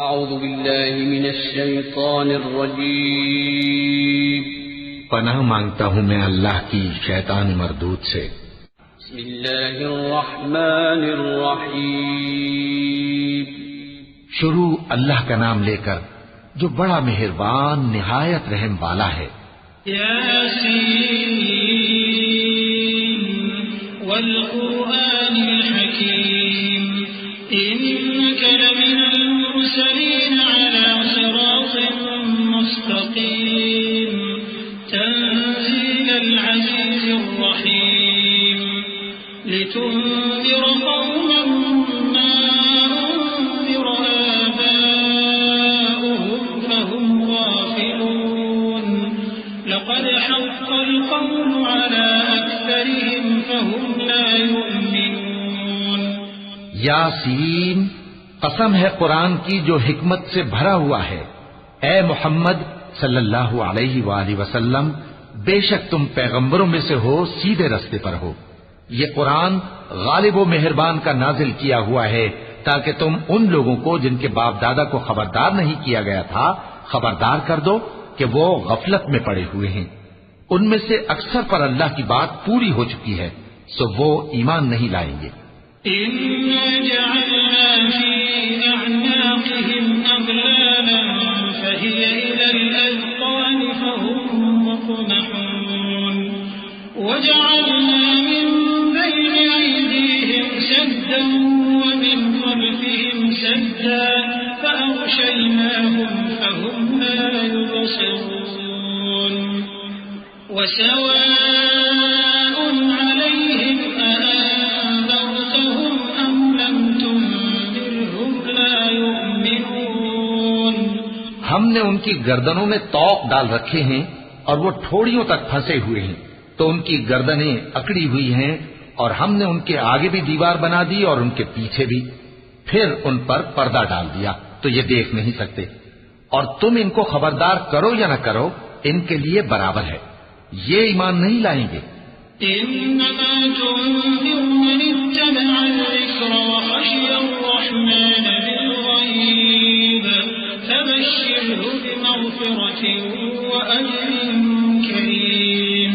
اعوذ باللہ من الشیطان الرجیم پناہ مانگتا ہوں میں اللہ کی شیطان مردود سے۔ بسم اللہ الرحمن الرحیم شروع اللہ کا نام لے کر جو بڑا مہربان نہایت رحم والا ہے۔ یاسین والقرآن الحکیم انک لمن المرسلین علی صراط مستقیم تنزیل العزیز الرحیم لتنذر قوما ما انذر آباؤهم فهم غافلون لقد حق القول على أكثرهم فهم لا يؤمنون۔ یاسین، قسم ہے قرآن کی جو حکمت سے بھرا ہوا ہے۔ اے محمد صلی اللہ علیہ وآلہ وسلم، بے شک تم پیغمبروں میں سے ہو، سیدھے رستے پر ہو۔ یہ قرآن غالب و مہربان کا نازل کیا ہوا ہے تاکہ تم ان لوگوں کو جن کے باپ دادا کو خبردار نہیں کیا گیا تھا خبردار کر دو کہ وہ غفلت میں پڑے ہوئے ہیں۔ ان میں سے اکثر پر اللہ کی بات پوری ہو چکی ہے، سو وہ ایمان نہیں لائیں گے۔ إِنَّا جَعَلْنَا فِي أَعْنَاقِهِمْ أَغْلَالًا فَهِيَ إِلَى الْأَذْقَانِ فَهُمْ مُقْمَحُونَ وَجَعَلْنَا مِنْ بَيْنِ أَيْدِيهِمْ سَدًّا وَمِنْ خَلْفِهِمْ سَدًّا فَأَغْشَيْنَاهُمْ فَهُمْ لَا يُبْصِرُونَ وَسَوَاءٌ عَلَيْهِمْ أَأَنذَرْتَهُمْ أَمْ لَمْ تُنذِرْهُمْ لَا يُؤْمِنُونَ۔ ہم نے ان کی گردنوں میں طوق ڈال رکھے ہیں اور وہ ٹھوڑیوں تک پھنسے ہوئے ہیں، تو ان کی گردنیں اکڑی ہوئی ہیں، اور ہم نے ان کے آگے بھی دیوار بنا دی اور ان کے پیچھے بھی، پھر ان پر پردہ ڈال دیا تو یہ دیکھ نہیں سکتے۔ اور تم ان کو خبردار کرو یا نہ کرو، ان کے لیے برابر ہے، یہ ایمان نہیں لائیں گے۔ إنما تنذر من اتبع الذكر وخشي الرحمن بالغيب فبشره بمغفرة وأجر كريم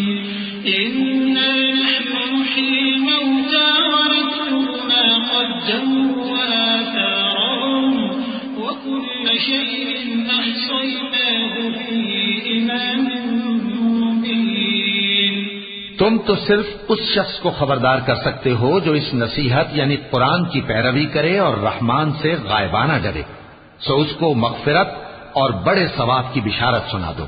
إنا نحن نحيي الموتى ونكتب ما قدموا وآثارهم وكل شيء أحصيناه في إمام مبين۔ تم تو صرف اس شخص کو خبردار کر سکتے ہو جو اس نصیحت یعنی قرآن کی پیروی کرے اور رحمان سے غائبانہ ڈرے، سو اس کو مغفرت اور بڑے ثواب کی بشارت سنا دو۔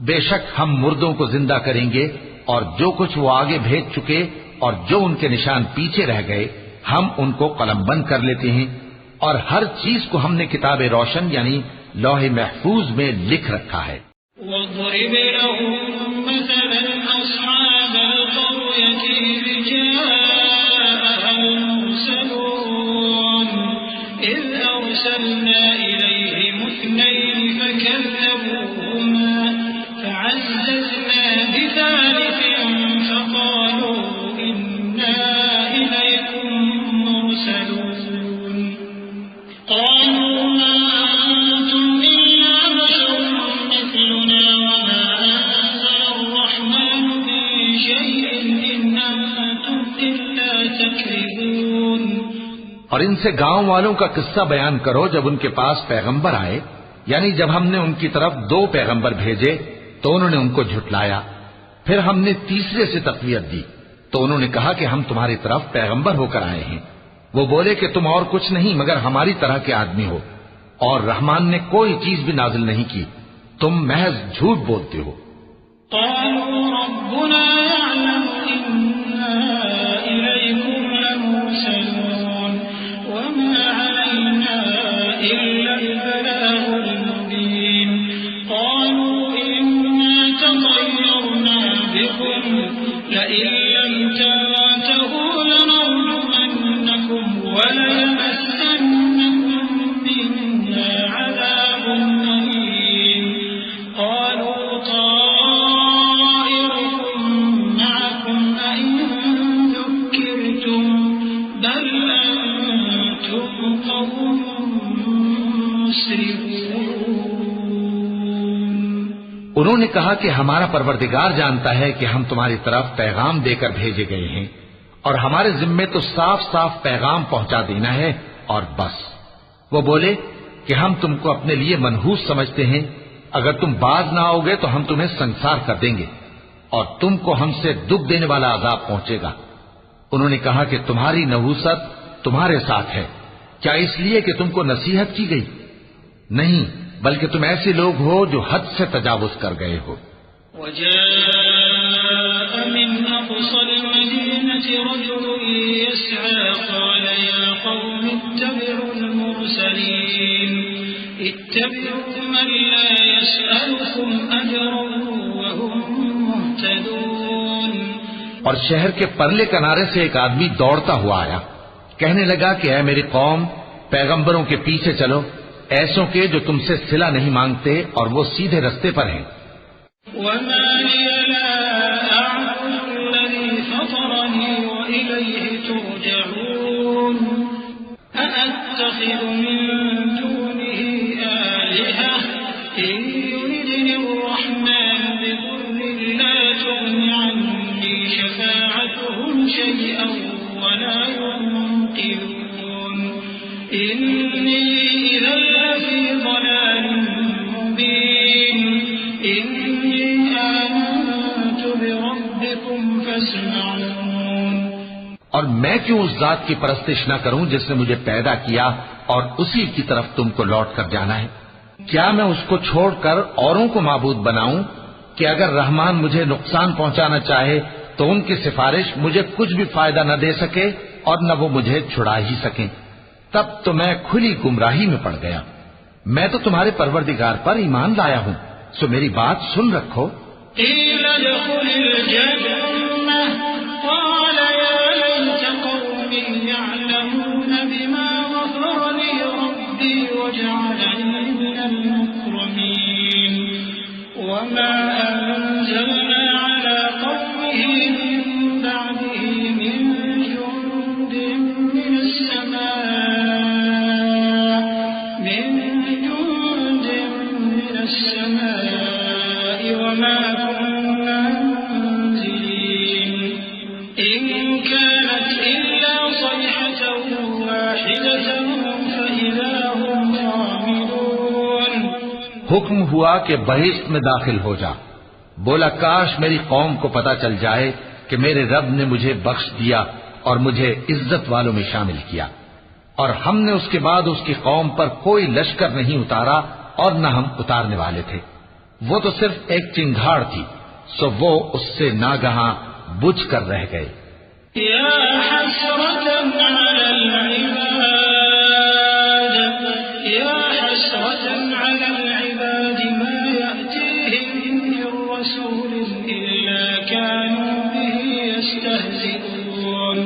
بے شک ہم مردوں کو زندہ کریں گے، اور جو کچھ وہ آگے بھیج چکے اور جو ان کے نشان پیچھے رہ گئے ہم ان کو قلم بند کر لیتے ہیں، اور ہر چیز کو ہم نے کتاب روشن یعنی لوح محفوظ میں لکھ رکھا ہے۔ واضرب لهم مثلا أصحاب القرية إذ جاءها المرسلون إذ أرسلنا إليهم اثنين فكذبوهما فعززنا بثالث فقالوا إنا إليكم مرسلون قالوا ما أنتم إلا بشر مثلنا وما أنزل الرحمن من شيء إن أنتم إلا تكذبون۔ اور ان سے گاؤں والوں کا قصہ بیان کرو جب ان کے پاس پیغمبر آئے، یعنی جب ہم نے ان کی طرف 2 پیغمبر بھیجے تو انہوں نے ان کو جھٹلایا، پھر ہم نے تیسرے سے تقویت دی تو انہوں نے کہا کہ ہم تمہاری طرف پیغمبر ہو کر آئے ہیں۔ وہ بولے کہ تم اور کچھ نہیں مگر ہماری طرح کے آدمی ہو، اور رحمان نے کوئی چیز بھی نازل نہیں کی، تم محض جھوٹ بولتے ہو۔ قالوا ربنا يعلم إنا إليكم لمرسلون وما علينا إلا البلاغ المبين قالوا إنا تطيرنا بكم لئن لم تنتهوا لنرجمنكم وليمسنكم منا عذاب أليم قالوا طائركم معكم أئن ذكرتم بل أنتم قوم مسرفون انہوں نے کہا کہ ہمارا پروردگار جانتا ہے کہ ہم تمہاری طرف پیغام دے کر بھیجے گئے ہیں اور ہمارے ذمے تو صاف صاف پیغام پہنچا دینا ہے اور بس۔ وہ بولے کہ ہم تم کو اپنے لیے منحوس سمجھتے ہیں، اگر تم باز نہ آؤ گے تو ہم تمہیں سنسار کر دیں گے اور تم کو ہم سے دکھ دینے والا عذاب پہنچے گا۔ انہوں نے کہا کہ تمہاری نحوست تمہارے ساتھ ہے، کیا اس لیے کہ تم کو نصیحت کی گئی؟ نہیں، بلکہ تم ایسے لوگ ہو جو حد سے تجاوز کر گئے ہو۔ وجاء من أقصى المدينة رجل يسعى قال يا قوم اتبعوا المرسلين اتبعوا من لا يسألكم أجرا وهم مهتدون۔ اور شہر کے پرلے کنارے سے ایک آدمی دوڑتا ہوا آیا، کہنے لگا کہ اے میری قوم، پیغمبروں کے پیچھے چلو، ایسوں کے جو تم سے صلہ نہیں مانگتے اور وہ سیدھے رستے پر ہیں۔ وما لي لا أعبد الذي فطرني وإليه ترجعون أأتخذ من دونه آلهة إن يردني الرحمن بضر لا تغن عني شفاعتهم شيئا ولا ينقذون إني إذا لفي ضلال مبين إني آمنت بربكم فاسمعون۔ اور میں کیوں اس ذات کی پرستش نہ کروں جس نے مجھے پیدا کیا اور اسی کی طرف تم کو لوٹ کر جانا ہے؟ کیا میں اس کو چھوڑ کر اوروں کو معبود بناؤں کہ اگر رحمان مجھے نقصان پہنچانا چاہے تو ان کی سفارش مجھے کچھ بھی فائدہ نہ دے سکے اور نہ وہ مجھے چھڑا ہی سکیں؟ تب تو میں کھلی گمراہی میں پڑ گیا۔ میں تو تمہارے پروردگار پر ایمان لایا ہوں، سو میری بات سن رکھو۔ قيل ادخل الجنة قال يا ليت قومي يعلمون بما غفر لي ربي وجعلني من المكرمين وما أنزلنا على قومه من بعده من جند من السماء وما كنا منزلين إن كانت إلا صيحة واحدة فإذا هم خامدون۔ حکم ہوا کہ بہشت میں داخل ہو جا۔ بولا کاش میری قوم کو پتا چل جائے کہ میرے رب نے مجھے بخش دیا اور مجھے عزت والوں میں شامل کیا، اور ہم نے اس کے بعد اس کی قوم پر کوئی لشکر نہیں اتارا اور نہ ہم اتارنے والے تھے۔ وہ تو صرف ایک چنگھاڑ تھی، سو وہ اس سے ناگہاں بجھ کر رہ گئے۔ يا حسرة على العباد يا حسرة على العباد ما يأتيهم من رسول إلا كانوا به يستهزئون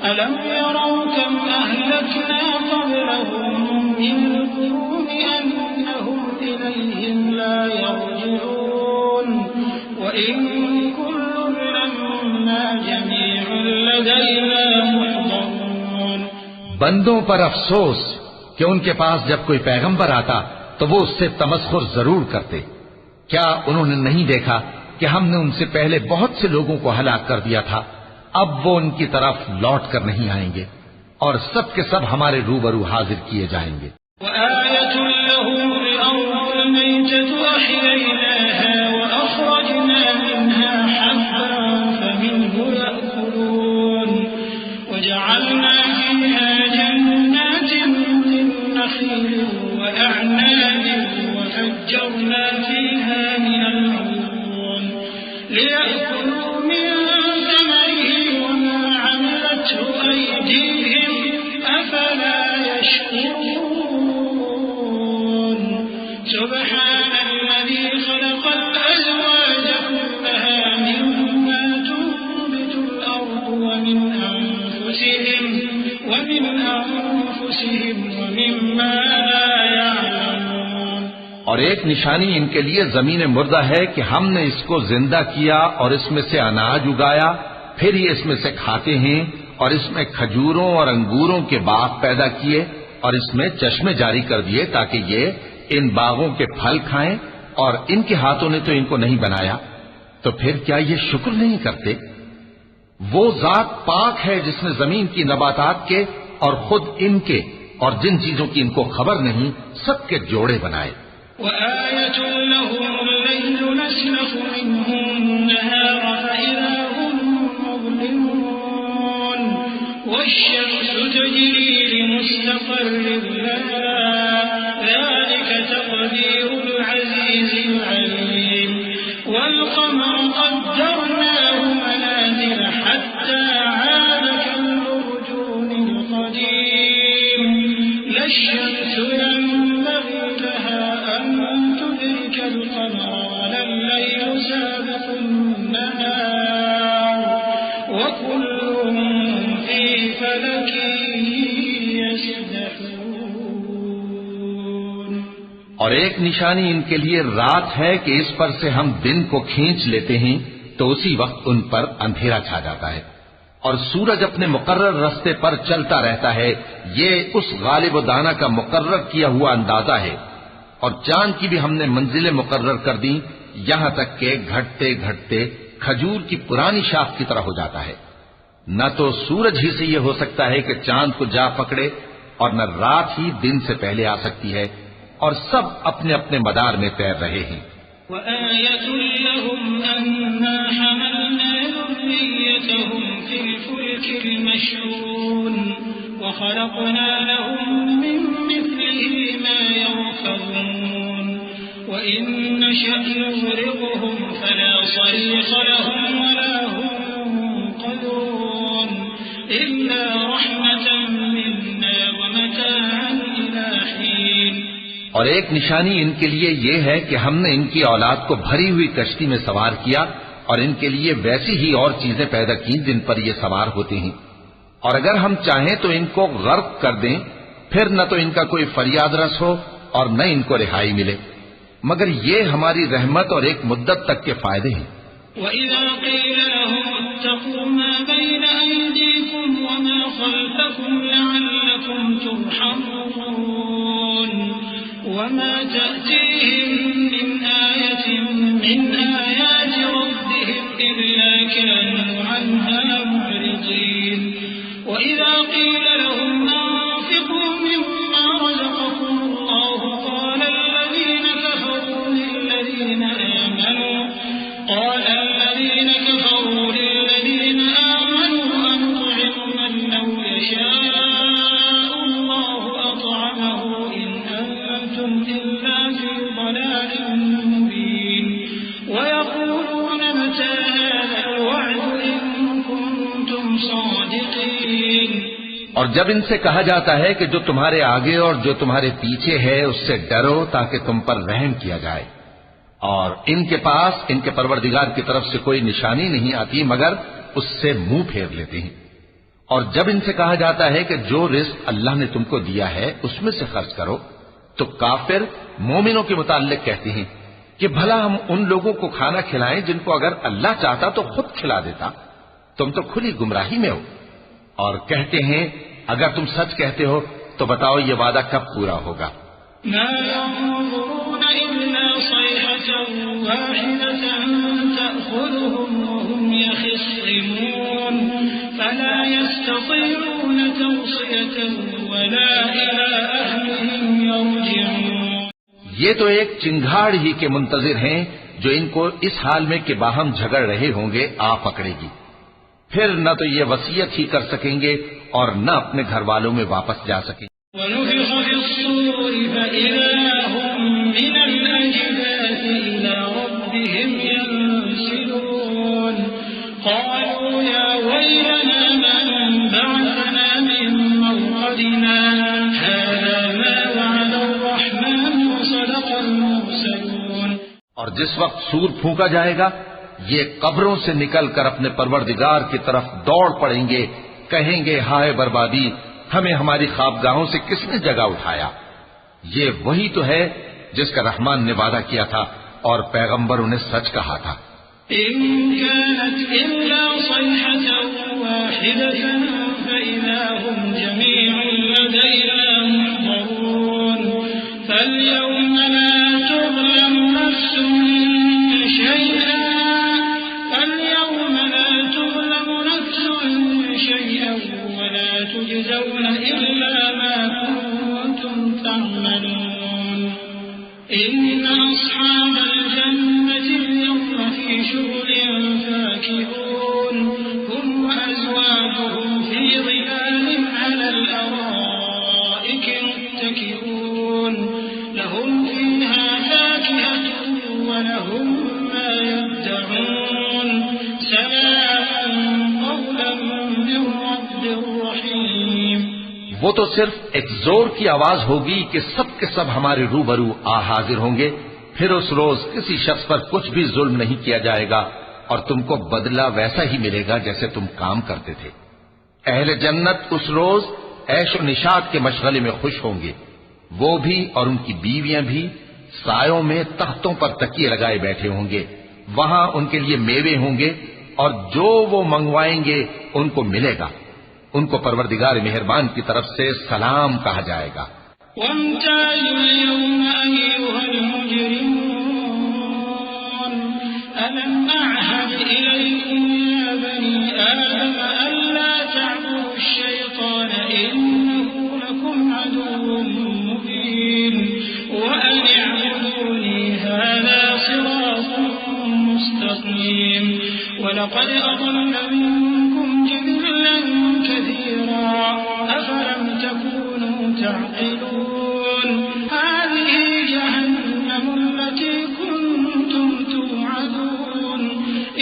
ألم يروا كم أهلكنا قبلهم من القرون أنهم إليهم لا يرجعون وإن كل لما جميع لدينا محضرون۔ بندوں پر افسوس کہ ان کے پاس جب کوئی پیغمبر آتا تو وہ اس سے تمسخر ضرور کرتے۔ کیا انہوں نے نہیں دیکھا کہ ہم نے ان سے پہلے بہت سے لوگوں کو ہلاک کر دیا تھا؟ اب وہ ان کی طرف لوٹ کر نہیں آئیں گے اور سب کے سب ہمارے روبرو حاضر کیے جائیں گے۔ وآية لهم الأرض الميتة أحييناها وأخرجنا منها حبا فمنه يأكلون وجعلنا فيها جنات من نخيل وأعناب وفجرنا فيها من العيون ليأكلوا من ثمره وما عملته أيديهم أفلا يشكرون سبحان الذي خلق الأزواج كلها مما تنبت الأرض ومن أنفسهم ومما لا يعلمون۔ اور ایک نشانی ان کے لیے زمین مردہ ہے کہ ہم نے اس کو زندہ کیا اور اس میں سے اناج اگایا، پھر یہ اس میں سے کھاتے ہیں، اور اس میں کھجوروں اور انگوروں کے باغ پیدا کیے اور اس میں چشمے جاری کر دیے تاکہ یہ ان باغوں کے پھل کھائیں، اور ان کے ہاتھوں نے تو ان کو نہیں بنایا، تو پھر کیا یہ شکر نہیں کرتے؟ وہ ذات پاک ہے جس نے زمین کی نباتات کے اور خود ان کے اور جن چیزوں کی ان کو خبر نہیں سب کے جوڑے بنائے۔ وآية لهم الليل نسلخ منه النهار فإذا هم مظلمون والشمس تجري لمستقر لها ذلك تقدير العزيز العليم والقمر قدرناه منازل حتى عاد كالأرجون القديم لا الشمس ينبغي لها أن تدرك القمر ولا الليل سابق النهار وكل في فلك يسبحون۔ اور ایک نشانی ان کے لیے رات ہے کہ اس پر سے ہم دن کو کھینچ لیتے ہیں تو اسی وقت ان پر اندھیرا چھا جاتا ہے، اور سورج اپنے مقرر راستے پر چلتا رہتا ہے، یہ اس غالب و دانا کا مقرر کیا ہوا اندازہ ہے۔ اور چاند کی بھی ہم نے منزلیں مقرر کر دیں، یہاں تک کہ گھٹتے گھٹتے کھجور کی پرانی شاخ کی طرح ہو جاتا ہے۔ نہ تو سورج ہی سے یہ ہو سکتا ہے کہ چاند کو جا پکڑے، اور نہ رات ہی دن سے پہلے آ سکتی ہے، اور سب اپنے اپنے مدار میں تیر رہے ہیں۔ وآية لهم أنا حملنا ذريتهم في الفلك المشحون وخلقنا لهم من مثله ما يركبون وإن نشأ نغرقهم فلا صريخ لهم ولا هم ينقذون إلا رحمة منا ومتاعا إلى حين۔ اور ایک نشانی ان کے لیے یہ ہے کہ ہم نے ان کی اولاد کو بھری ہوئی کشتی میں سوار کیا، اور ان کے لیے ویسی ہی اور چیزیں پیدا کی جن پر یہ سوار ہوتے ہیں، اور اگر ہم چاہیں تو ان کو غرق کر دیں، پھر نہ تو ان کا کوئی فریاد رس ہو اور نہ ان کو رہائی ملے، مگر یہ ہماری رحمت اور ایک مدت تک کے فائدے ہیں۔ وَإِذَا قِيلَ لَهُمُ اتَّقُوا مَا بَيْنَ أَيْدِيكُمْ وَمَا خَلْفَكُمْ لَعَلَّكُمْ تُرْحَمُونَ وَمَا تَأْتِيهِمْ مِنْ آيَةٍ مِنْ آيَاتِ رَبِّهِمْ إِلَّا كَانُوا عَنْهَا مُعْرِضِينَ وَإِذَا قِيلَ لَهُمْ أَنفِقُوا مِمَّا رَزَقَكُمُ اللَّهُ قَالَ الَّذِينَ كَفَرُوا لِلَّذِينَ آمَنُوا أَنُطْعِمُ مَن لَّوْ يَشَاءُ اللَّهُ أَطْعَمَهُ إِنْ أَنتُمْ إِلَّا فِي ضَلَالٍ مُّبِينٍ وَيَقُولُونَ مَتَىٰ هَٰذَا الْوَعْدُ إِن كُنتُمْ صَادِقِينَ۔ اور جب ان سے کہا جاتا ہے کہ جو تمہارے آگے اور جو تمہارے پیچھے ہے اس سے ڈرو تاکہ تم پر رحم کیا جائے، اور ان کے پاس ان کے پروردگار کی طرف سے کوئی نشانی نہیں آتی مگر اس سے منہ پھیر لیتے ہیں، اور جب ان سے کہا جاتا ہے کہ جو رزق اللہ نے تم کو دیا ہے اس میں سے خرچ کرو، تو کافر مومنوں کے متعلق کہتے ہیں کہ بھلا ہم ان لوگوں کو کھانا کھلائیں جن کو اگر اللہ چاہتا تو خود کھلا دیتا، تم تو کھلی گمراہی میں ہو۔ اور کہتے ہیں اگر تم سچ کہتے ہو تو بتاؤ یہ وعدہ کب پورا ہوگا؟ ما ينظرون إلا صيحة واحدة تأخذهم وهم يخصمون فلا يستطيعون توصية ولا إلى أهلهم يرجعون۔ یہ تو ایک چنگھاڑ ہی کے منتظر ہیں جو ان کو اس حال میں کہ باہم جھگڑ رہے ہوں گے آ پکڑے گی، پھر نہ تو یہ وصیت ہی کر سکیں گے اور نہ اپنے گھر والوں میں واپس جا سکیں گے۔ ونفخ في الصور فإذا هم من الأجداث إلى ربهم ينسلون قالوا يا ويلنا من بعثنا من مرقدنا هذا ما وعد الرحمن وصدق المرسلون۔ اور جس وقت سور پھونکا جائے گا یہ قبروں سے نکل کر اپنے پروردگار کی طرف دوڑ پڑیں گے، کہیں گے ہائے بربادی، ہمیں ہماری خوابگاہوں سے کس نے جگہ اٹھایا۔ یہ وہی تو ہے جس کا رحمان نے وعدہ کیا تھا اور پیغمبروں نے سچ کہا تھا۔ إن كانت إلا صيحة واحدة فإذا هم جميع لدينا محضرون فاليوم لا تظلم نفس شيئا ولا تجزون إلا ما كنتم تعملون إن أصحاب الجنة اليوم في شغل فاكهون هم وأزواجهم في ظلال على الأرائك متكئون لهم فيها فاكهة ولهم ما يدعون سلام قولا من رب رحيم. وہ تو صرف ایک زور کی آواز ہوگی کہ سب کے سب ہمارے روبرو آ حاضر ہوں گے. پھر اس روز کسی شخص پر کچھ بھی ظلم نہیں کیا جائے گا اور تم کو بدلہ ویسا ہی ملے گا جیسے تم کام کرتے تھے. اہل جنت اس روز عیش و نشاط کے مشغلے میں خوش ہوں گے. وہ بھی اور ان کی بیویاں بھی سایوں میں تختوں پر تکیے لگائے بیٹھے ہوں گے. وہاں ان کے لیے میوے ہوں گے اور جو وہ منگوائیں گے ان کو ملے گا. ان کو پروردگار مہربان کی طرف سے سلام کہا جائے گا. وامتازوا اليوم أيها المجرمون ألم أعهد إليكم يا بني آدم ألا تعبدوا الشيطان إنه لكم عدو مبين وأن اعبدوني هذا صراط مستقيم ولقد أضل منكم جبلا كثيرا أفلم تكونوا تعقلون هذه جهنم التي كنتم توعدون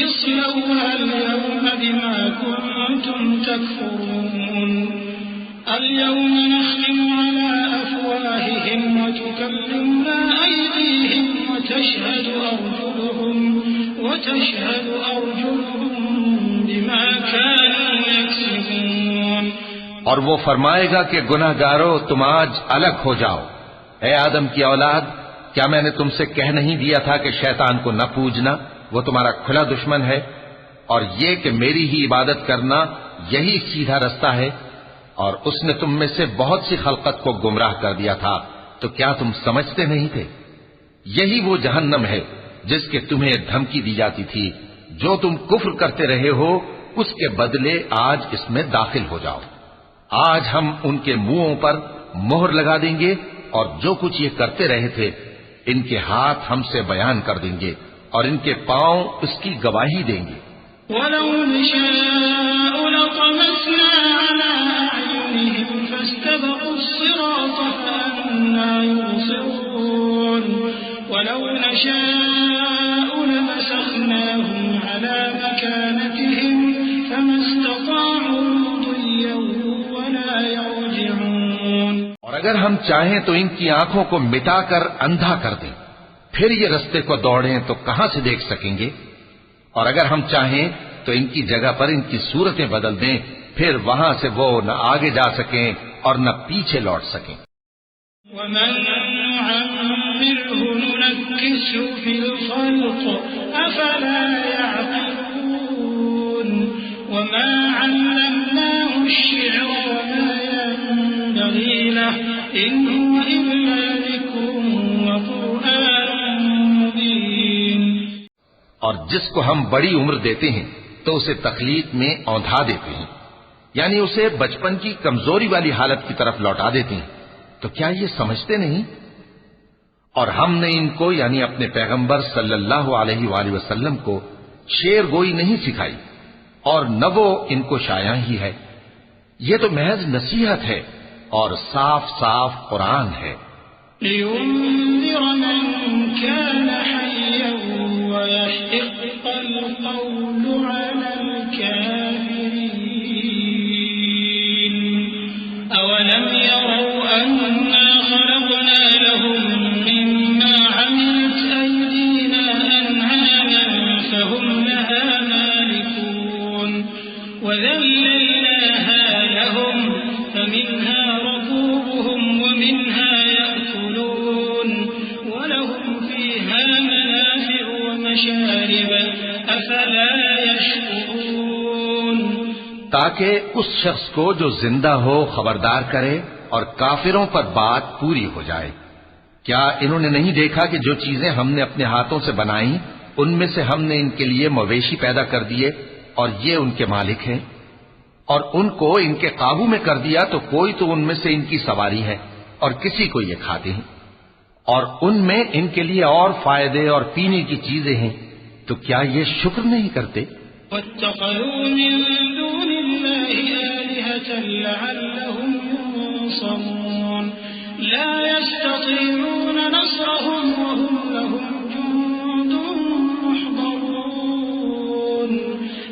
اصلوها اليوم بما كنتم تكفرون اليوم نختم على أفواههم وتكلمنا أيديهم وتشهد أرجلهم بما كانوا يكسبون. اور وہ فرمائے گا کہ گناہگارو تم آج الگ ہو جاؤ. اے آدم کی اولاد، کیا میں نے تم سے کہہ نہیں دیا تھا کہ شیطان کو نہ پوجنا، وہ تمہارا کھلا دشمن ہے، اور یہ کہ میری ہی عبادت کرنا یہی سیدھا رستہ ہے. اور اس نے تم میں سے بہت سی خلقت کو گمراہ کر دیا تھا، تو کیا تم سمجھتے نہیں تھے؟ یہی وہ جہنم ہے جس کے تمہیں دھمکی دی جاتی تھی. جو تم کفر کرتے رہے ہو اس کے بدلے آج اس میں داخل ہو جاؤ. آج ہم ان کے منہوں پر مہر لگا دیں گے اور جو کچھ یہ کرتے رہے تھے ان کے ہاتھ ہم سے بیان کر دیں گے اور ان کے پاؤں اس کی گواہی دیں گے. وَلَوْ نَشَاءُ لَطَمَسْنَا عَلَىٰ أَعْيُنِهِمْ فَاسْتَبَقُوا الصِّرَاطَ فَأَنَّىٰ يُبْصِرُونَ وَلَوْ نَشَاءُ لَمَسَخْنَاهُمْ عَلَىٰ مَكَانَتِهِمْ فَمَا اسْتَطَاعُوا مُضِيًّا وَلَا يَرْجِعُونَ. اور اگر ہم چاہیں تو ان کی آنکھوں کو مٹا کر اندھا کر دیں، پھر یہ رستے کو دوڑیں تو کہاں سے دیکھ سکیں گے؟ اور اگر ہم چاہیں تو ان کی جگہ پر ان کی صورتیں بدل دیں، پھر وہاں سے وہ نہ آگے جا سکیں اور نہ پیچھے لوٹ سکیں. وَمَن نُّعَمِّرْهُ نُنَكِّسْهُ فِي الْخَلْقِ أَفَلَا يَعْقِلُونَ وَمَا عَلَّمْنَاهُ الشِّعْرَ وَمَا يَنبَغِي لَهُ إِنْ هُوَ إِلَّا ذِكْرٌ وَقُرْآنٌ مُّبِينٌ. اور جس کو ہم بڑی عمر دیتے ہیں تو اسے تخلیق میں اوندھا دیتے ہیں، یعنی اسے بچپن کی کمزوری والی حالت کی طرف لوٹا دیتے ہیں. تو کیا یہ سمجھتے نہیں؟ اور ہم نے ان کو یعنی اپنے پیغمبر صلی اللہ علیہ وآلہ وسلم کو شعر گوئی نہیں سکھائی اور نہ وہ ان کو شایع ہی ہے. یہ تو محض نصیحت ہے اور صاف صاف قرآن ہے. لِيُنذِرَ مَن كَانَ حَيًّا وَيَحِقَّ الْقَوْلُ عَلَى الْكَافِرِينَ. أَوَلَمْ يَرَوْا أَنَّا خَلَقْنَا لَهُم مِّمَّا عَمِلَتْ أَيْدِينَا أَنْعَامًا فَهُمْ لَهَا مَالِكُونَ وَذَلَّلْنَاهَا لَهُمْ فَمِنْهَا رَكُوبُهُمْ وَمِنْهَا يَأْكُلُونَ وَلَهُمْ فِيهَا تاکہ اس شخص کو جو زندہ ہو خبردار کرے اور کافروں پر بات پوری ہو جائے۔ کیا انہوں نے نہیں دیکھا کہ جو چیزیں ہم نے اپنے ہاتھوں سے بنائیں ان میں سے ہم نے ان کے لیے مویشی پیدا کر دیے اور یہ ان کے مالک ہیں، اور ان کو ان کے قابو میں کر دیا تو کوئی تو ان میں سے ان کی سواری ہے اور کسی کو یہ کھاتے ہیں، اور ان میں ان کے لیے اور فائدے اور پینے کی چیزیں ہیں، تو کیا یہ شکر نہیں کرتے؟ واتخذوا من دون الله آلهة لعلهم ينصرون لا يستطيعون نصرهم وهم لهم جند محضرون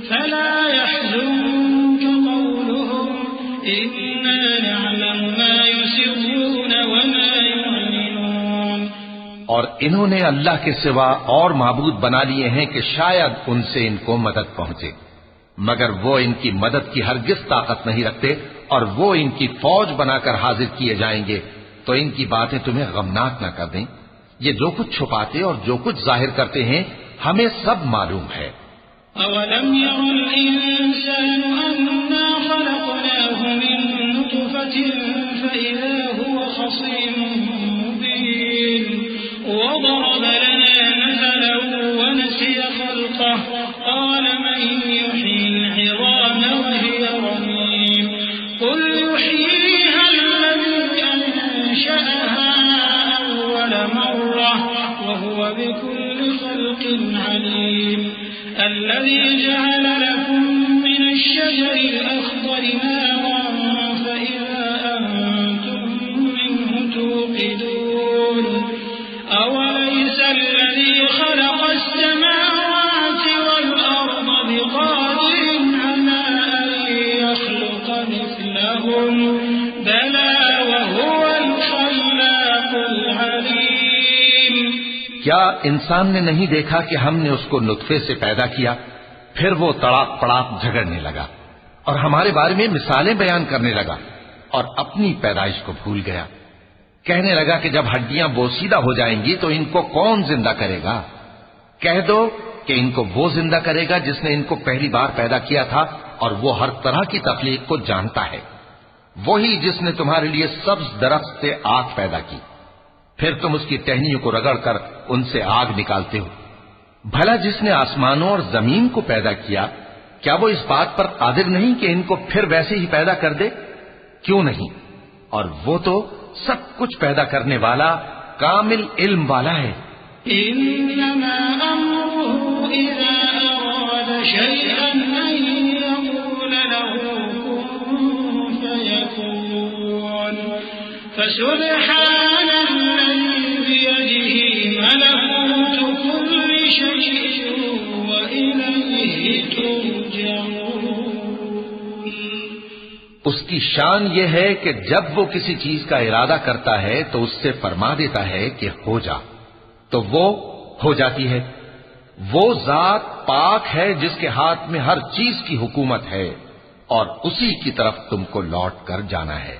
فلا يحزنك قولهم إنا نعلم ما يسرون وما يعلنون۔ اور انہوں نے اللہ کے سوا اور معبود بنا لیے ہیں کہ شاید ان سے ان کو مدد پہنچے، مگر وہ ان کی مدد کی ہرگز طاقت نہیں رکھتے، اور وہ ان کی فوج بنا کر حاضر کیے جائیں گے تو ان کی باتیں تمہیں غمناک نہ کر دیں۔ یہ جو کچھ چھپاتے اور جو کچھ ظاہر کرتے ہیں ہمیں سب معلوم ہے۔ أَوَلَمْ يَرَ الْإِنسَانُ أَنَّا خَلَقْنَاهُ مِن نُّطْفَةٍ فَإِذَا هُوَ خَصِيمٌ مُّبِينٌ وَضَرَبَ لَنَا مَثَلًا وَنَسِيَ خَلْقَهُ قَالَ مَن يُحْيِي الْعِظَامَ وَهِيَ رَمِيمٌ قُلْ يُحْيِيهَا الَّذِي أَنشَأَهَا أَوَّلَ مَرَّةٍ وَهُوَ بِكُلِّ خَلْقٍ عَلِيمٌ الذي جعل لكم من الشجر الأخضر نارا فإذا أنتم منه توقدون أوليس الذي خلق السماوات والأرض بقادر على أن يخلق مثلهم بلى وهو الخلاق العليم۔ کیا انسان نے نہیں دیکھا کہ ہم نے اس کو نطفے سے پیدا کیا، پھر وہ تڑاک پڑاک جھگڑنے لگا اور ہمارے بارے میں مثالیں بیان کرنے لگا اور اپنی پیدائش کو بھول گیا، کہنے لگا کہ جب ہڈیاں بوسیدہ ہو جائیں گی تو ان کو کون زندہ کرے گا؟ کہہ دو کہ ان کو وہ زندہ کرے گا جس نے ان کو پہلی بار پیدا کیا تھا، اور وہ ہر طرح کی تخلیق کو جانتا ہے، وہی جس نے تمہارے لیے سبز درخت سے آگ پیدا کی، پھر تم اس کی ٹہنیوں کو رگڑ کر ان سے آگ نکالتے ہو۔ بھلا جس نے آسمانوں اور زمین کو پیدا کیا، کیا وہ اس بات پر قادر نہیں کہ ان کو پھر ویسے ہی پیدا کر دے؟ کیوں نہیں؟ اور وہ تو سب کچھ پیدا کرنے والا کامل علم والا ہے۔ إنما أمره إذا أراد شيئا أن يقول له كن فيكون فسبحان الذي بيده ملكوت كل شيء وإليه ترجعون۔ اس کی شان یہ ہے کہ جب وہ کسی چیز کا ارادہ کرتا ہے تو اس سے فرما دیتا ہے کہ ہو جا، تو وہ ہو جاتی ہے۔ وہ ذات پاک ہے جس کے ہاتھ میں ہر چیز کی حکومت ہے، اور اسی کی طرف تم کو لوٹ کر جانا ہے۔